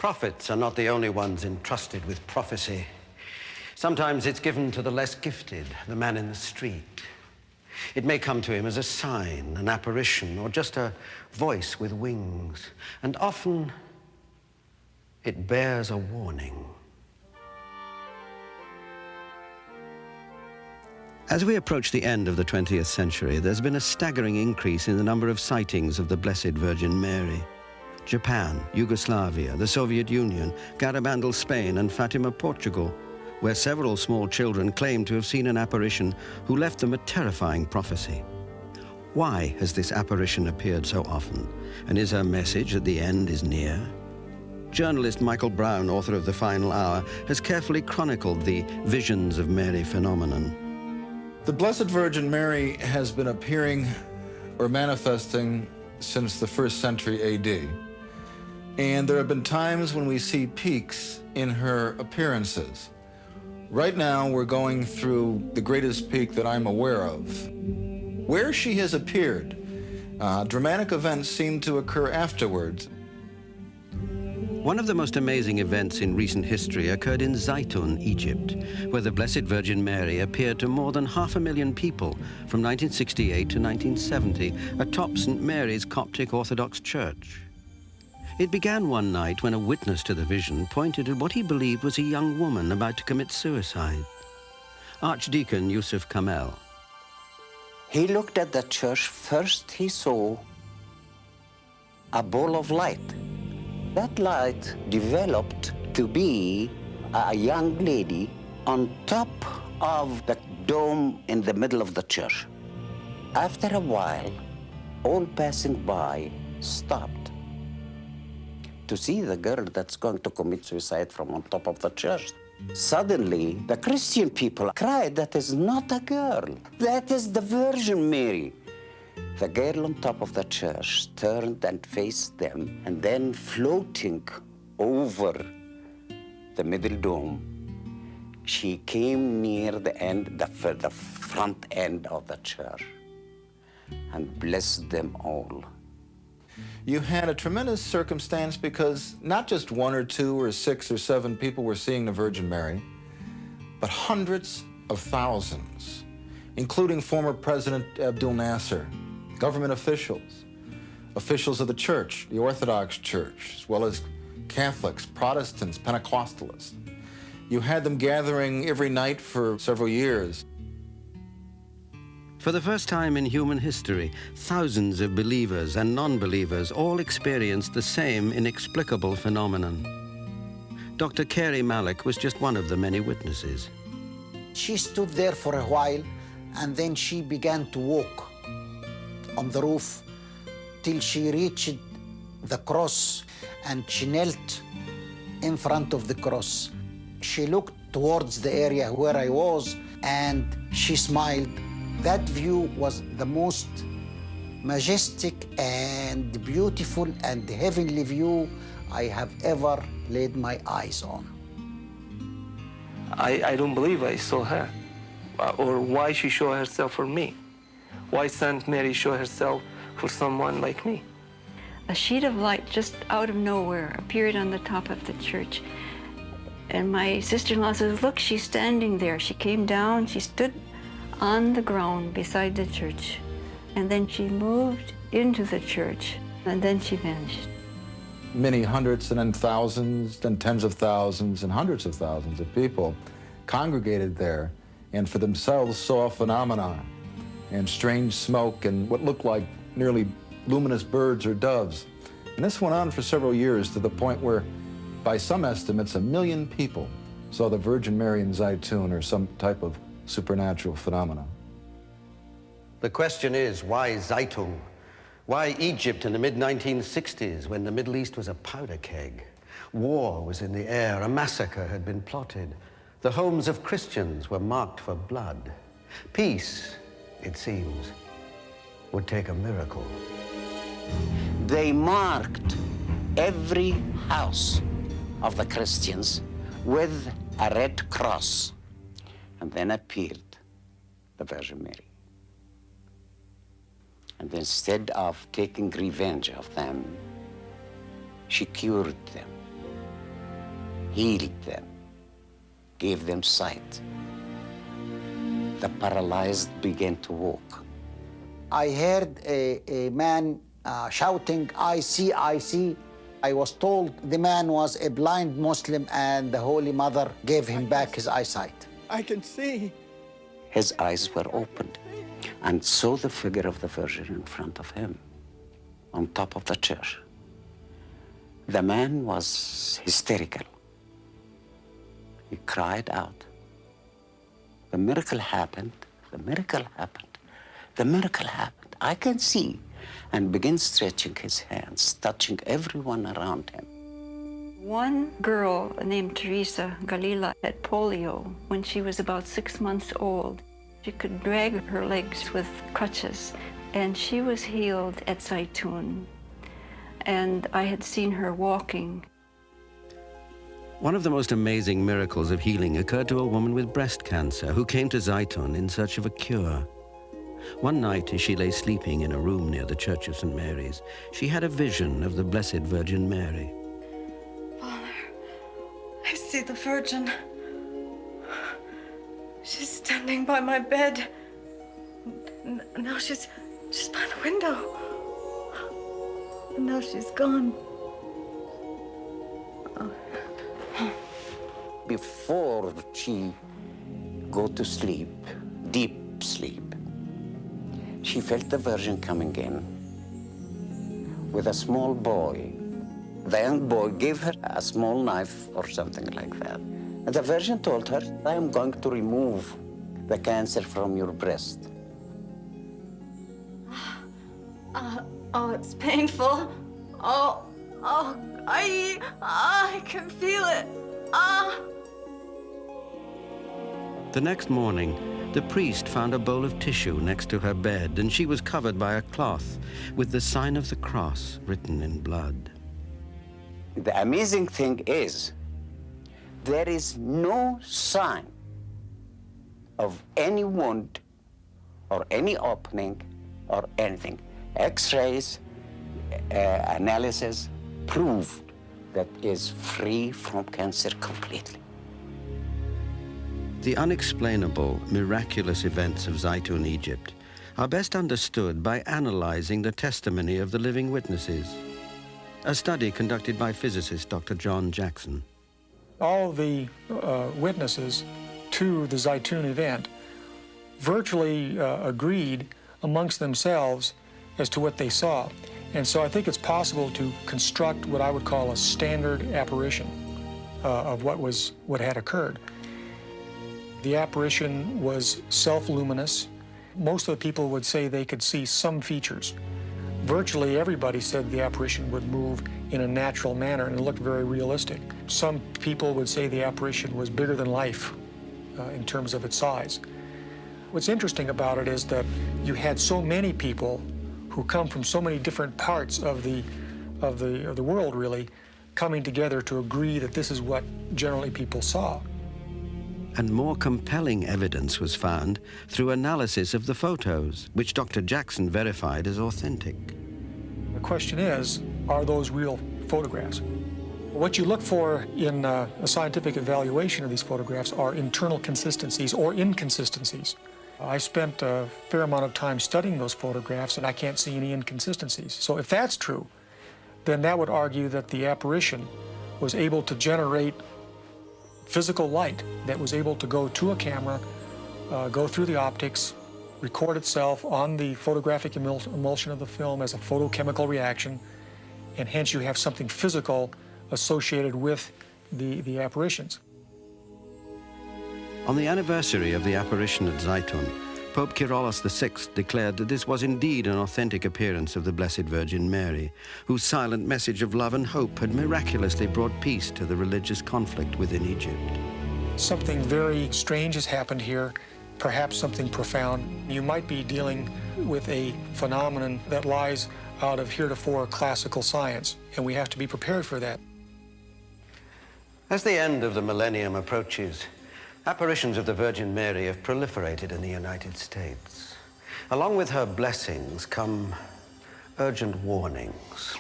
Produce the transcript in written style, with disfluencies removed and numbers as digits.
Prophets are not the only ones entrusted with prophecy. Sometimes it's given to the less gifted, the man in the street. It may come to him as a sign, an apparition, or just a voice with wings. And often, it bears a warning. As we approach the end of the 20th century, there's been a staggering increase in the number of sightings of the Blessed Virgin Mary. Japan, Yugoslavia, the Soviet Union, Garabandal, Spain, and Fatima, Portugal, where several small children claim to have seen an apparition who left them a terrifying prophecy. Why has this apparition appeared so often? And is her message that the end is near? Journalist Michael Brown, author of The Final Hour, has carefully chronicled the Visions of Mary phenomenon. The Blessed Virgin Mary has been appearing or manifesting since the 1st century AD. And there have been times when we see peaks in her appearances. Right now, we're going through the greatest peak that I'm aware of. Where she has appeared, dramatic events seem to occur afterwards. One of the most amazing events in recent history occurred in Zeitoun, Egypt, where the Blessed Virgin Mary appeared to more than 500,000 people from 1968 to 1970 atop St. Mary's Coptic Orthodox Church. It began one night when a witness to the vision pointed at what he believed was a young woman about to commit suicide. Archdeacon Yusuf Kamel. He looked at the church. First he saw a ball of light. That light developed to be a young lady on top of the dome in the middle of the church. After a while, all passing by stopped to see the girl that's going to commit suicide from on top of the church. Suddenly, the Christian people cried, "That is not a girl. That is the Virgin Mary." The girl on top of the church turned and faced them, and then floating over the middle dome, she came near the end, the front end of the church, and blessed them all. You had a tremendous circumstance because not just 1 or 2 or 6 or 7 people were seeing the Virgin Mary, but hundreds of thousands, including former President Abdul Nasser, government officials, officials of the church, the Orthodox Church, as well as Catholics, Protestants, Pentecostalists. You had them gathering every night for several years. For the first time in human history, thousands of believers and non-believers all experienced the same inexplicable phenomenon. Dr. Carey Malik was just one of the many witnesses. She stood there for a while, and then she began to walk on the roof till she reached the cross, and she knelt in front of the cross. She looked towards the area where I was, and she smiled. That view was the most majestic and beautiful and heavenly view I have ever laid my eyes on. I don't believe I saw her, or why she showed herself for me. Why Saint Mary show herself for someone like me? A sheet of light just out of nowhere appeared on the top of the church. And my sister-in-law says, "Look, she's standing there." She came down, she stood on the ground beside the church. And then she moved into the church, and then she vanished. Many hundreds and then thousands, then tens of thousands and hundreds of thousands of people congregated there and for themselves saw phenomena and strange smoke and what looked like nearly luminous birds or doves. And this went on for several years to the point where, by some estimates, 1 million people saw the Virgin Mary in Zeitoun or some type of supernatural phenomena. The question is, why Zeitoun? Why Egypt in the mid-1960s when the Middle East was a powder keg? War was in the air, a massacre had been plotted. The homes of Christians were marked for blood. Peace, it seems, would take a miracle. They marked every house of the Christians with a red cross. And then appeared the Virgin Mary. And instead of taking revenge of them, she cured them. healed them, gave them sight. The paralyzed began to walk. I heard a man shouting, "I see, I see." I was told the man was a blind Muslim and the Holy Mother gave him back his eyesight. I can see. His eyes were opened and saw the figure of the Virgin in front of him on top of the church. The man was hysterical. He cried out. The miracle happened, the miracle happened, the miracle happened. I can see. And began stretching his hands, touching everyone around him. One girl named Teresa Galila had polio when she was about 6 months old. She could drag her legs with crutches, and she was healed at Zeitoun. And I had seen her walking. One of the most amazing miracles of healing occurred to a woman with breast cancer who came to Zeitoun in search of a cure. One night, as she lay sleeping in a room near the Church of St. Mary's, she had a vision of the Blessed Virgin Mary. Father, I see the Virgin. She's standing by my bed. Now she's by the window. And now she's gone. Before she go to sleep, deep sleep, she felt the Virgin coming in with a small boy. The young boy gave her a small knife or something like that. And the Virgin told her, I am going to remove the cancer from your breast. Oh, it's painful. I can feel it. The next morning, the priest found a bowl of tissue next to her bed, and she was covered by a cloth with the sign of the cross written in blood. The amazing thing is, there is no sign of any wound or any opening or anything. X-rays, analysis proved that is free from cancer completely. The unexplainable, miraculous events of Zeitoun, Egypt, are best understood by analyzing the testimony of the living witnesses. A study conducted by physicist Dr. John Jackson. All the witnesses to the Zeitoun event virtually agreed amongst themselves as to what they saw. And so I think it's possible to construct what I would call a standard apparition of what had occurred. The apparition was self-luminous. Most of the people would say they could see some features. Virtually everybody said the apparition would move in a natural manner and it looked very realistic. Some people would say the apparition was bigger than life in terms of its size. What's interesting about it is that you had so many people who come from so many different parts of the world, really, coming together to agree that this is what generally people saw. And more compelling evidence was found through analysis of the photos, which Dr. Jackson verified as authentic. The question is, are those real photographs? What you look for in a scientific evaluation of these photographs are internal consistencies or inconsistencies. I spent a fair amount of time studying those photographs and I can't see any inconsistencies. So if that's true, then that would argue that the apparition was able to generate physical light that was able to go to a camera, go through the optics, record itself on the photographic emulsion of the film as a photochemical reaction, and hence you have something physical associated with the apparitions. On the anniversary of the apparition at Zeitoun, Pope Kyrillos VI declared that this was indeed an authentic appearance of the Blessed Virgin Mary, whose silent message of love and hope had miraculously brought peace to the religious conflict within Egypt. Something very strange has happened here, perhaps something profound. You might be dealing with a phenomenon that lies out of heretofore classical science, and we have to be prepared for that. As the end of the millennium approaches, apparitions of the Virgin Mary have proliferated in the United States. Along with her blessings come urgent warnings.